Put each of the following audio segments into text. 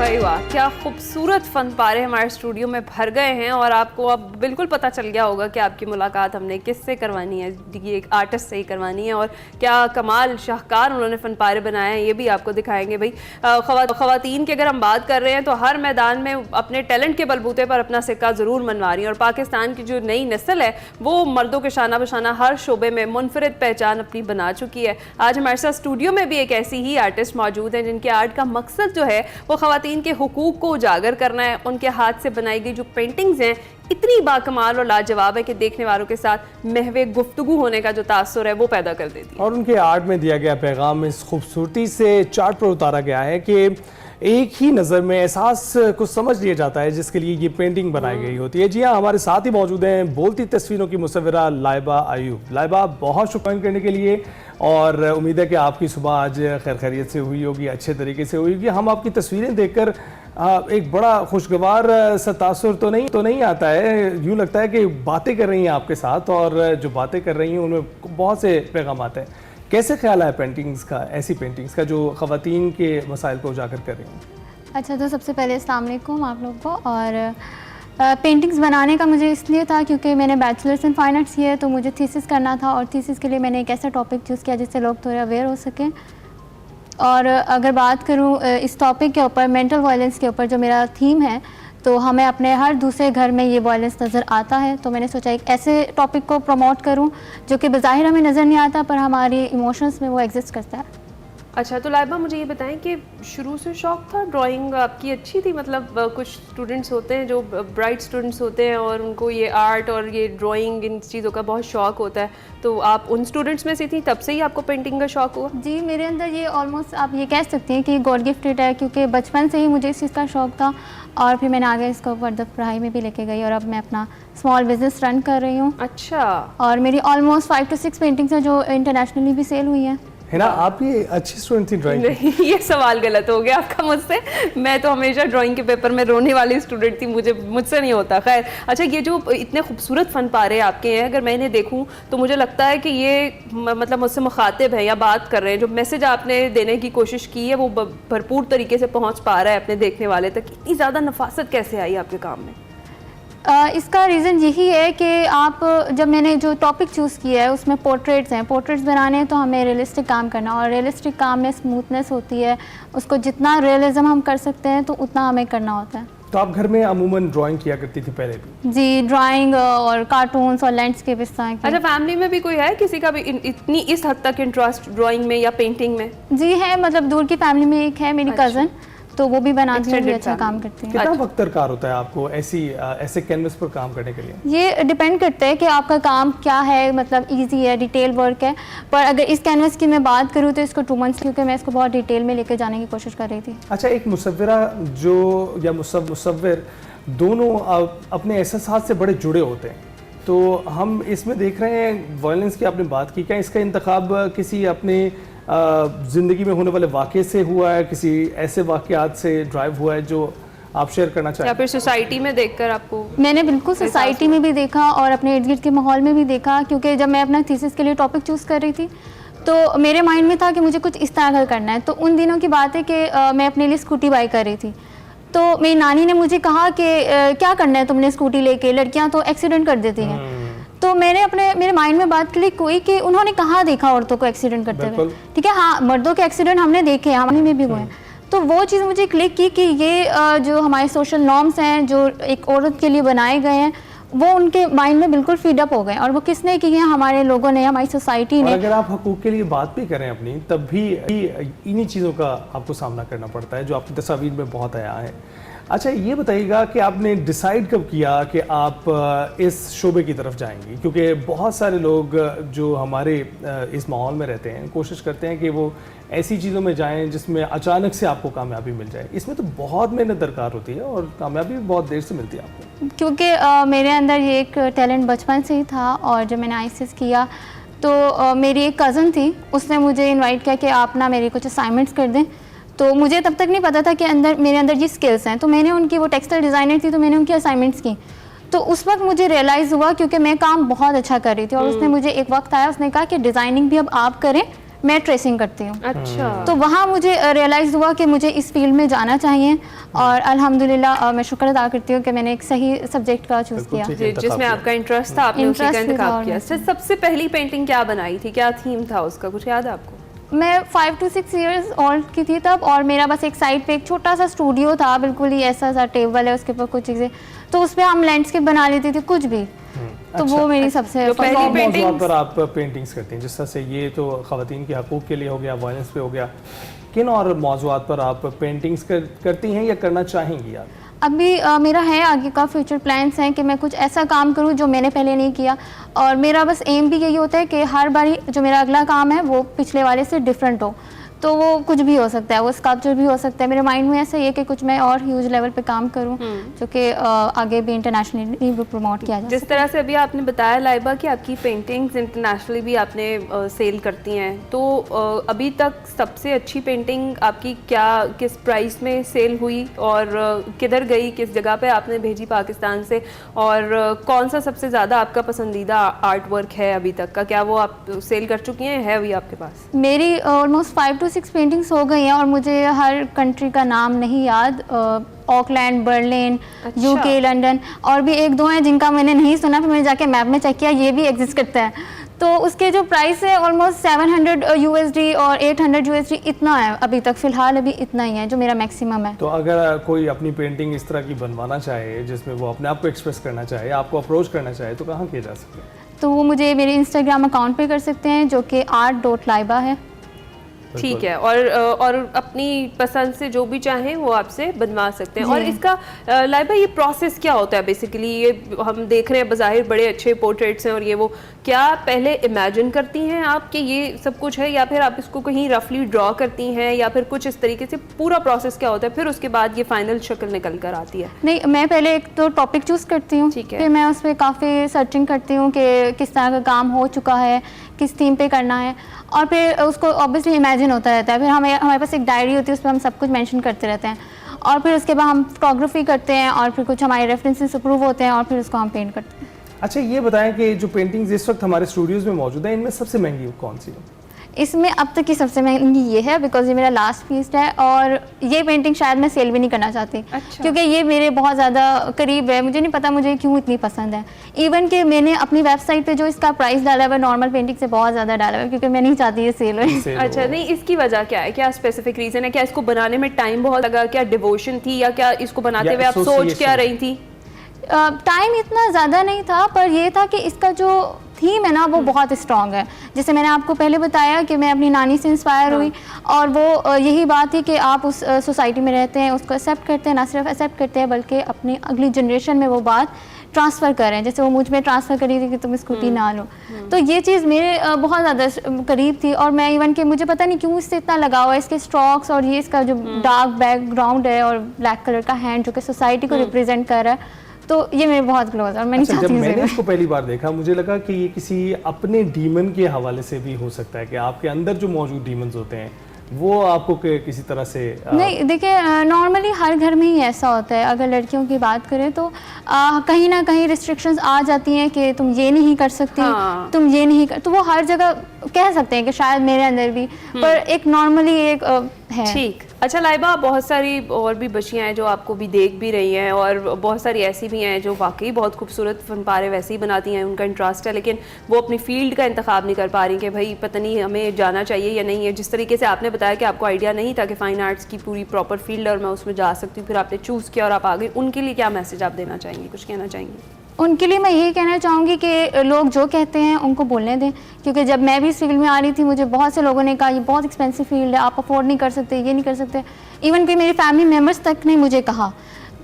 भाई वाह, क्या खूबसूरत फन पारे हमारे स्टूडियो में भर गए हैं और आपको अब बिल्कुल पता चल गया होगा कि आपकी मुलाकात हमने किससे करवानी है, ये एक आर्टिस्ट से ही करवानी है। और क्या कमाल शाहकार उन्होंने फन पारे बनाए हैं, ये भी आपको दिखाएंगे। भाई ख़वातीन की अगर हम बात कर रहे हैं तो हर मैदान में अपने टैलेंट के बलबूते पर अपना सिक्का ज़रूर मनवा रही हैं और पाकिस्तान की जो नई नस्ल है वो मर्दों के शाना बशाना हर शोबे में मुनफरिद पहचान अपनी बना चुकी है। आज हमारे साथ स्टूडियो में भी एक ऐसी ही आर्टिस्ट मौजूद हैं जिनके आर्ट का मकसद जो है वो ख़वातीन के हुकूक को उजागर करना है। उनके हाथ से बनाई गई जो पेंटिंग्स हैं इतनी बाकमाल और लाजवाब है कि देखने वालों के साथ महवे गुफ्तगू होने का जो तासुर है वो पैदा कर देती है। और उनके आर्ट में दिया गया पैगाम इस खूबसूरती से चार्ट पर उतारा गया है कि एक ही नज़र में एहसास कुछ समझ लिया जाता है जिसके लिए ये पेंटिंग बनाई गई होती है। जी हाँ, हमारे साथ ही मौजूद हैं बोलती तस्वीरों की मुसव्विरा लाइबा अयूब। लाइबा, बहुत शुक्रिया करने के लिए और उम्मीद है कि आपकी सुबह आज खैर खैरियत से हुई होगी, अच्छे तरीके से हुई होगी। हम आपकी तस्वीरें देखकर एक बड़ा खुशगवार सा तासुर तो नहीं आता है, यूँ लगता है कि बातें कर रही हैं आपके साथ और जो बातें कर रही हैं उनमें बहुत से पैगाम आते हैं। कैसे ख्याल है पेंटिंग्स का, ऐसी पेंटिंग्स का जो ख़वातीन के मसाइल को उजागर कर रही हैं? अच्छा, तो सबसे पहले अस्सलाम वालेकुम आप लोग को। और पेंटिंग्स बनाने का मुझे इसलिए था क्योंकि मैंने बैचलर्स इन फाइन आर्ट्स किया है, तो मुझे थीसिस करना था और थीसिस के लिए मैंने एक ऐसा टॉपिक चूज़ किया जिससे लोग थोड़े अवेयर हो सकें। और अगर बात करूँ इस टॉपिक के ऊपर, मेंटल वायलेंस के ऊपर जो मेरा थीम है, तो हमें अपने हर दूसरे घर में ये वायलेंस नज़र आता है, तो मैंने सोचा एक ऐसे टॉपिक को प्रमोट करूं जो कि बज़ाहिर हमें नज़र नहीं आता पर हमारे इमोशंस में वो एग्जिस्ट करता है। अच्छा, तो लाइबा मुझे ये बताएं कि शुरू से शौक़ था, ड्राइंग आपकी अच्छी थी? मतलब कुछ स्टूडेंट्स होते हैं जो ब्राइट स्टूडेंट्स होते हैं और उनको ये आर्ट और ये ड्राइंग इन चीज़ों का बहुत शौक़ होता है, तो आप उन स्टूडेंट्स में से थी? तब से ही आपको पेंटिंग का शौक़ हुआ? जी, मेरे अंदर ये ऑलमोस्ट आप ये कह सकती हैं कि गॉड गिफ्टेड है, क्योंकि बचपन से ही मुझे इस चीज़ का शौक़ था और फिर मैंने आगे इसको फर्दर पढ़ाई में भी लेके गई और अब मैं अपना स्मॉल बिजनेस रन कर रही हूँ। अच्छा। और मेरी ऑलमोस्ट 5 से 6 पेंटिंग्स हैं जो इंटरनेशनली भी सेल हुई हैं। है ना, आप ये अच्छी स्टूडेंट थी ड्राइंग? नहीं, ये सवाल गलत हो गया आपका मुझसे। मैं तो हमेशा ड्राइंग के पेपर में रोने वाली स्टूडेंट थी, मुझसे नहीं होता। खैर, अच्छा, ये जो इतने खूबसूरत फन पारे आपके हैं, अगर मैं इन्हें देखूं तो मुझे लगता है कि ये मतलब मुझसे मुखातिब है या बात कर रहे हैं। जो मैसेज आपने देने की कोशिश की है वो भरपूर तरीके से पहुँच पा रहा है अपने देखने वाले तक। इतनी ज़्यादा नफासत कैसे आई आपके काम में? इसका रीज़न यही है कि आप जब मैंने जो टॉपिक चूज़ किया है उसमें पोर्ट्रेट्स हैं, पोर्ट्रेट्स बनाने हैं तो हमें रियलिस्टिक काम करना, और रियलिस्टिक काम में स्मूथनेस होती है, उसको जितना रियलिज्म हम कर सकते हैं तो उतना हमें करना होता है। तो आप घर में अमूमन ड्राइंग किया करती थी पहले भी? जी, ड्राइंग और कार्टून्स और लैंडस्केप इस तरह की। अच्छा, फैमिली में भी कोई है किसी का भी इतनी इस हद तक इंटरेस्ट ड्राइंग में या पेंटिंग में? जी है, मतलब दूर की फैमिली में एक है मेरी कज़न, तो वो भी बनाती है, भी अच्छा काम करती है। कितना वक्त दरकार होता है आपको ऐसे कैनवस पर काम करने के लिए? ये डिपेंड करता है कि आपका काम क्या है, मतलब इजी है, डिटेल वर्क है। पर अगर इस कैनवस की मैं बात करूँ तो इसको 2 मंथ्स, क्योंकि मैं इसको बहुत डिटेल में लेकर जाने की कोशिश कर रही थी। अच्छा, एक मुसव्विरा जो या मुसव्विर दोनों अपने एहसास से बड़े जुड़े होते हैं, तो हम इसमें देख रहे हैं वायलेंस की आपने बात की, क्या इसका इंतखाब किसी अपने ज़िंदगी में होने वाले वाक़े से हुआ है, किसी ऐसे वाक़यात से ड्राइव हुआ है जो आप शेयर करना चाहें? या फिर सोसाइटी में देखकर आपको? मैंने बिल्कुल सोसाइटी में भी देखा और अपने इर्द गिर्द के माहौल में भी देखा, क्योंकि जब मैं अपना थीसिस के लिए टॉपिक चूज़ कर रही थी तो मेरे माइंड में था कि मुझे कुछ इस तरह का करना है। तो उन दिनों की बात है कि मैं अपने लिए स्कूटी बाई कर रही थी, तो मेरी नानी ने मुझे कहा कि क्या करना है तुमने स्कूटी लेके, लड़कियाँ तो एक्सीडेंट कर देती हैं। तो मेरे माइंड में बात क्लिक हुई कि उन्होंने कहाँ देखा औरतों को एक्सीडेंट करते हुए। ठीक है, हाँ, मर्दों के एक्सीडेंट हमने देखे हैं, हमारे में भी हुए हैं। तो वो चीज़ मुझे क्लिक की कि ये जो हमारे सोशल नॉर्म्स हैं जो एक औरत के लिए बनाए गए हैं, वो उनके माइंड में बिल्कुल फीड अप हो गए। और वो किसने की है? हमारे लोगों ने, हमारी सोसाइटी ने। अगर आप हकूक़ के लिए बात भी करें अपनी, तब भी इन्हीं चीज़ों का आपको सामना करना पड़ता है जो आपकी तस्वीर में बहुत आया है। अच्छा, ये बताइएगा कि आपने डिसाइड कब किया कि आप इस शोबे की तरफ जाएंगी? क्योंकि बहुत सारे लोग जो हमारे इस माहौल में रहते हैं कोशिश करते हैं कि वो ऐसी चीज़ों में जाएं जिसमें अचानक से आपको कामयाबी मिल जाए। इसमें तो बहुत मेहनत दरकार होती है और कामयाबी भी बहुत देर से मिलती है आपको। क्योंकि मेरे अंदर ये एक टैलेंट बचपन से ही था, और जब मैंने ICS किया तो मेरी एक कज़न थी, उसने मुझे इन्वाइट किया कि आप ना मेरे कुछ असाइनमेंट्स कर दें। तो मुझे तब तक नहीं पता था कि मेरे अंदर ये स्किल्स हैं। तो मैंने उनकी, वो टेक्सटाइल डिज़ाइनर थी, तो मैंने उनकी असाइनमेंट्स की। तो उस वक्त मुझे रियलाइज़ हुआ, क्योंकि मैं काम बहुत अच्छा कर रही थी, और उसने मुझे एक वक्त आया, उसने कहा कि डिज़ाइनिंग भी अब आप करें, मैं ट्रेसिंग करती हूँ। अच्छा, तो वहाँ मुझे रियलाइज़ हुआ कि मुझे इस फील्ड में जाना चाहिए और अल्हम्दुलिल्लाह मैं शुक्र अदा करती हूँ कि मैंने एक सही सब्जेक्ट का चूज़ बिल्कुल किया। ठीक। जी, जिसमें आपका इंटरेस्ट था, आपने उसी का Interest इंतखाब था किया। और सबसे पहली पेंटिंग क्या बनाई थी, क्या थीम था उसका, कुछ याद है आपको? मैं 5 to 6 इयर्स ओल्ड की थी तब, और मेरा बस एक साइड पे एक छोटा सा स्टूडियो था, बिल्कुल ही ऐसा सा टेबल है उसके ऊपर कुछ चीज़ें, तो उस पर हम लैंडस्केप बना लेते थे कुछ भी। तो वो मेरी सबसे जो पहली कौन पेंटिंग्स- मौज़ूआत पर आप पेंटिंग्स करती हैं? जिस तरह से ये तो ख़वातीन के हकूक़ के लिए हो गया, वायलेंस पे हो गया, किन और मौज़ूआत पर आप पेंटिंग्स करती हैं या करना चाहेंगी आप? अभी मेरा है आगे का फ्यूचर प्लान्स हैं कि मैं कुछ ऐसा काम करूं जो मैंने पहले नहीं किया, और मेरा बस एम भी यही होता है कि हर बारी जो मेरा अगला काम है वो पिछले वाले से डिफरेंट हो। तो वो कुछ भी हो सकता है, वो स्कल्पचर भी हो सकता है। मेरे माइंड में ऐसा ही है कि कुछ मैं और ह्यूज लेवल पे काम करूं जो कि आगे भी इंटरनेशनली भी प्रमोट किया जाए। जिस तरह से अभी आपने बताया लाइबा कि आपकी पेंटिंग्स इंटरनेशनली भी आपने सेल करती हैं, तो अभी तक सबसे अच्छी पेंटिंग आपकी क्या किस प्राइस में सेल हुई और किधर गई, किस जगह पे आपने भेजी पाकिस्तान से, और कौन सा सबसे ज़्यादा आपका पसंदीदा आर्ट वर्क है अभी तक का, क्या वो आप सेल कर चुकी हैं, है अभी आपके पास? मेरी ऑलमोस्ट 5 to 6 पेंटिंग्स हो गई हैं, और मुझे हर कंट्री का नाम नहीं याद। ऑकलैंड, बर्लिन, अच्छा। यूके, लंदन, और भी एक दो हैं जिनका मैंने नहीं सुना, फिर मैंने जाके मैप में चेक किया, ये भी एग्जिस्ट करता है। तो उसके जो प्राइस है ऑलमोस्ट 700 USD और 800 USD इतना है अभी तक, फ़िलहाल अभी इतना ही है जो मेरा मैक्सिमम है। तो अगर कोई अपनी पेंटिंग इस तरह की बनवाना चाहे जिसमें वो अपने आप को एक्सप्रेस करना चाहे, आपको अप्रोच करना चाहे, तो कहाँ किया जा सकता है? तो वो मुझे मेरे इंस्टाग्राम अकाउंट पे कर सकते हैं जो कि art.laiba है। ठीक है, और अपनी पसंद से जो भी चाहें वो आपसे बनवा सकते हैं। और इसका लाइबा ये प्रोसेस क्या होता है बेसिकली? ये हम देख रहे हैं बज़ाहिर बड़े अच्छे पोर्ट्रेट्स हैं और ये वो, क्या पहले इमेजिन करती हैं आप कि ये सब कुछ है, या फिर आप इसको कहीं रफली ड्रॉ करती हैं, या फिर कुछ इस तरीके से पूरा प्रोसेस क्या होता है, फिर उसके बाद ये फाइनल शक्ल निकल कर आती है? नहीं, मैं पहले एक तो टॉपिक चूज़ करती हूँ, ठीक है। फिर मैं उस पर काफ़ी सर्चिंग करती हूँ कि किस तरह का काम हो चुका है, किस थीम पे करना है, और फिर उसको ऑब्वियसली इमेजिन होता रहता है। फिर हमारे पास एक डायरी होती है, उस पर हम सब कुछ मेंशन करते रहते हैं, और फिर उसके बाद हम फोटोग्राफी करते हैं, और फिर कुछ हमारे रेफरेंसेस अप्रूव होते हैं, और फिर उसको हम पेंट करते हैं। अच्छा, ये बताएं कि जो पेंटिंग्स इस वक्त हमारे स्टूडियोज़ में मौजूद हैं, इनमें सबसे महंगी कौन सी है? इसमें अब तक की सबसे महंगी ये है, बिकॉज ये मेरा लास्ट पीस है, और ये पेंटिंग शायद मैं सेल भी नहीं करना चाहती। अच्छा। क्योंकि ये मेरे बहुत ज़्यादा करीब है, मुझे नहीं पता मुझे क्यों इतनी पसंद है। इवन कि मैंने अपनी वेबसाइट पे जो इसका प्राइस डाला हुआ है नॉर्मल पेंटिंग से बहुत ज़्यादा डाला हुआ है, क्योंकि मैं नहीं चाहती ये सेल हो। सेल अच्छा, हो। नहीं, इसकी वजह क्या है? क्या स्पेसिफिक रीजन है? क्या इसको बनाने में टाइम बहुत लगा, क्या डिवोशन थी, या क्या इसको बनाते या हुए आप सोच association? क्या रही थी? टाइम इतना ज़्यादा नहीं था, पर ये था कि इसका जो थीम है ना वो बहुत स्ट्रॉन्ग है। जैसे मैंने आपको पहले बताया कि मैं अपनी नानी से इंस्पायर हुई, और वो यही बात थी कि आप उस सोसाइटी में रहते हैं, उसको एक्सेप्ट करते हैं, ना सिर्फ एक्सेप्ट करते हैं बल्कि अपनी अगली जनरेशन में वो बात ट्रांसफ़र करें, जैसे वो मुझ में ट्रांसफ़र करी थी कि तुम स्कूटी ना लो। तो ये चीज़ मेरे बहुत ज़्यादा करीब थी, और मैं इवन कि मुझे पता नहीं क्यों इससे इतना लगाव है, इसके स्ट्रोक्स और ये इसका जो डार्क बैकग्राउंड है और ब्लैक कलर का हैंड जो कि सोसाइटी को रिप्रेजेंट कर रहा है, तो ये मेरे बहुत क्लोज है, और मैं नहीं अच्छा, जब चाहती मैंने इसे। इसको पहली बार देखा, मुझे लगा कि ये किसी अपने डीमन के हवाले से भी हो सकता है, कि आपके अंदर जो मौजूद डीमंस होते हैं वो आपको किसी तरह से नहीं, देखिए नॉर्मली हर घर में ही ऐसा होता है। अगर लड़कियों की बात करें तो कहीं ना कहीं रिस्ट्रिक्शंस आ जाती हैं कि तुम ये नहीं कर सकती, हाँ। तुम ये नहीं कर, तो वो हर जगह कह सकते हैं कि शायद मेरे अंदर भी, पर एक नॉर्मली एक है। ठीक। अच्छा लाइबा, बहुत सारी और भी बच्चियां हैं जो आपको भी देख भी रही हैं, और बहुत सारी ऐसी भी हैं जो वाकई बहुत खूबसूरत फनपारे वैसे ही बनाती हैं, उनका इंटरेस्ट है, लेकिन वो अपनी फील्ड का इंतखाब नहीं कर पा रही कि भाई पता नहीं हमें जाना चाहिए या नहीं है। जिस तरीके से आपने बताया कि आपको आइडिया नहीं था कि फ़ाइन आर्ट्स की पूरी प्रॉपर फील्ड और मैं उसमें जा सकती हूँ, फिर आपने चूज़ किया और आप आ गए, उनके लिए क्या मैसेज आप देना चाहेंगी, कुछ कहना चाहेंगी? उनके लिए मैं यही कहना चाहूँगी कि लोग जो कहते हैं उनको बोलने दें, क्योंकि जब मैं भी इस फील्ड में आ रही थी मुझे बहुत से लोगों ने कहा ये बहुत एक्सपेंसिव फील्ड है, आप अफोर्ड नहीं कर सकते, ये नहीं कर सकते। इवन कि मेरे फैमिली मेम्बर्स तक ने मुझे कहा,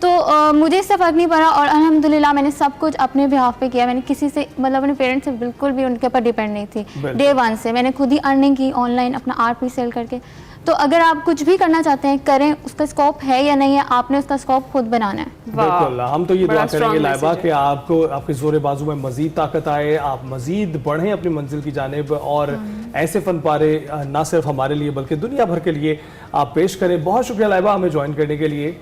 तो मुझे इससे फ़र्क नहीं पड़ा, और अल्हम्दुलिल्लाह मैंने सब कुछ अपने बिहाफ पे किया। मैंने किसी से, मतलब अपने पेरेंट्स से बिल्कुल भी उनके ऊपर डिपेंड नहीं थी। डे 1 से मैंने खुद ही अर्निंग की ऑनलाइन, अपना आर्ट भी सेल करके। तो अगर आप कुछ भी करना चाहते हैं करें, उसका स्कोप है या नहीं है, आपने उसका स्कोप खुद बनाना है। बिल्कुल, हम तो ये बड़ा दुआ करेंगे strong लाइबा message कि आपको आपके जोरे बाजू में मजीद ताकत आए, आप मजीद बढ़ें अपनी मंजिल की जानिब, और ऐसे फन पारे ना सिर्फ हमारे लिए बल्कि दुनिया भर के लिए आप पेश करें। बहुत शुक्रिया लाइबा हमें ज्वाइन करने के लिए।